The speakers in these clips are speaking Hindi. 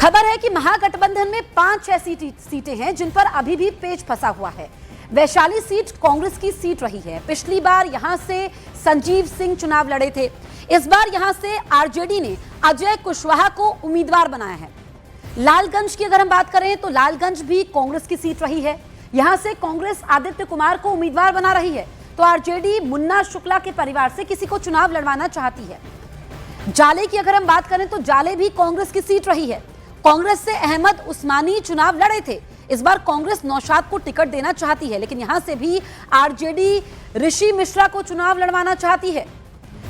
खबर है कि महागठबंधन में 5 ऐसी सीटें हैं जिन पर अभी भी पेच फंसा हुआ है। वैशाली सीट कांग्रेस की सीट रही है। पिछली बार यहां से संजीव सिंह चुनाव लड़े थे। इस बार यहां से आरजेडी ने अजय कुशवाहा को उम्मीदवार बनाया है। लालगंज की अगर हम बात करें तो लालगंज भी कांग्रेस की सीट रही है। यहां से कांग्रेस आदित्य कुमार को उम्मीदवार बना रही है, तो आरजेडी मुन्ना शुक्ला के परिवार से किसी को चुनाव लड़वाना चाहती है। जाले की अगर हम बात करें तो जाले भी कांग्रेस की सीट रही है। कांग्रेस से अहमद उस्मानी चुनाव लड़े थे। इस बार कांग्रेस नौशाद को टिकट देना चाहती है, लेकिन यहां से भी आरजेडी ऋषि मिश्रा को चुनाव लड़वाना चाहती है।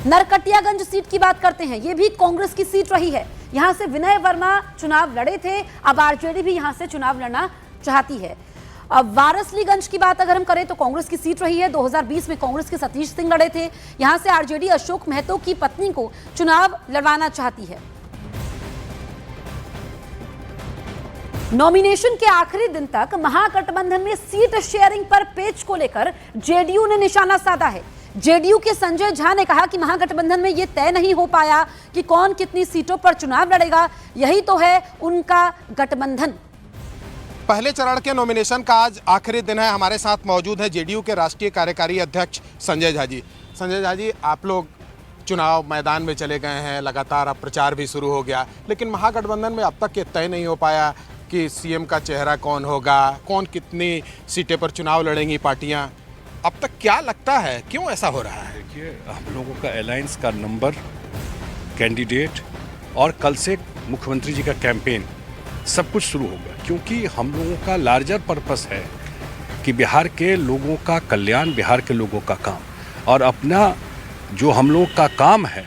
नरकटियागंज सीट की बात करते हैं, यह भी कांग्रेस की सीट रही है। यहां से विनय वर्मा चुनाव लड़े थे, अब आरजेडी भी यहां से चुनाव लड़ना चाहती है। अब वारसलीगंज की बात अगर हम करें तो कांग्रेस की सीट रही है। 2020 में कांग्रेस के सतीश सिंह लड़े थे। यहां से आरजेडी अशोक महतो की पत्नी को चुनाव लड़वाना चाहती है। नॉमिनेशन के आखिरी दिन तक महागठबंधन में सीट शेयरिंग पर पेच को लेकर जेडीयू ने निशाना साधा है। जेडीयू के संजय झा ने कहा कि महागठबंधन में यह तय नहीं हो पाया कि कौन कितनी सीटों पर चुनाव लड़ेगा, यही तो है उनका गठबंधन। पहले चरण के नॉमिनेशन का आज आखिरी दिन है। हमारे साथ मौजूद है जेडीयू के राष्ट्रीय कार्यकारी अध्यक्ष संजय झा जी। संजय झा जी, आप लोग चुनाव मैदान में चले गए हैं, लगातार अब प्रचार भी शुरू हो गया, लेकिन महागठबंधन में अब तक ये तय नहीं हो पाया कि सीएम का चेहरा कौन होगा, कौन कितनी सीटें पर चुनाव लड़ेंगी पार्टियां। अब तक क्या लगता है, क्यों ऐसा हो रहा है? देखिए, हम लोगों का अलायंस का नंबर, कैंडिडेट और कल से मुख्यमंत्री जी का कैंपेन सब कुछ शुरू होगा, क्योंकि हम लोगों का लार्जर पर्पस है कि बिहार के लोगों का कल्याण, बिहार के लोगों का काम, और अपना जो हम लोग का काम है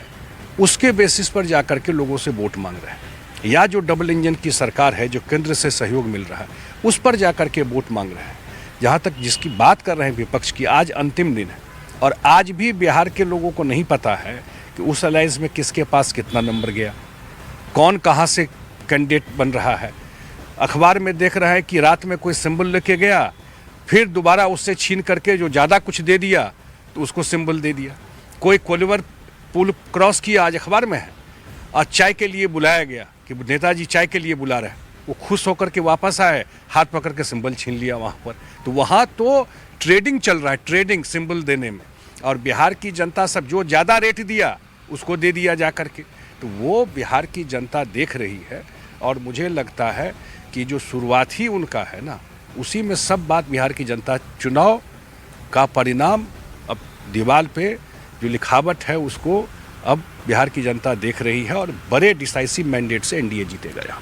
उसके बेसिस पर जाकर के लोगों से वोट मांग रहे हैं, या जो डबल इंजन की सरकार है, जो केंद्र से सहयोग मिल रहा है, उस पर जाकर के वोट मांग रहे हैं। जहाँ तक जिसकी बात कर रहे हैं विपक्ष की, आज अंतिम दिन है और आज भी बिहार के लोगों को नहीं पता है कि उस अलायंस में किसके पास कितना नंबर गया, कौन कहाँ से कैंडिडेट बन रहा है। अखबार में देख रहा है कि रात में कोई सिंबल लेके गया, फिर दोबारा उससे छीन करके जो ज़्यादा कुछ दे दिया तो उसको सिंबल दे दिया। कोई कोलिवर पुल क्रॉस किया, आज अखबार में है, और चाय के लिए बुलाया गया कि नेताजी चाय के लिए बुला रहे हैं, वो खुश होकर के वापस आए, हाथ पकड़ के सिंबल छीन लिया वहाँ पर। तो वहाँ तो ट्रेडिंग चल रहा है, ट्रेडिंग सिंबल देने में, और बिहार की जनता सब जो ज़्यादा रेट दिया उसको दे दिया जा करके। तो वो बिहार की जनता देख रही है, और मुझे लगता है कि जो शुरुआत ही उनका है ना, उसी में सब बात बिहार की जनता, चुनाव का परिणाम अब दीवार पे जो लिखावट है उसको अब बिहार की जनता देख रही है, और बड़े डिसाइसिव मैंडेट से एनडीए जीतेगा।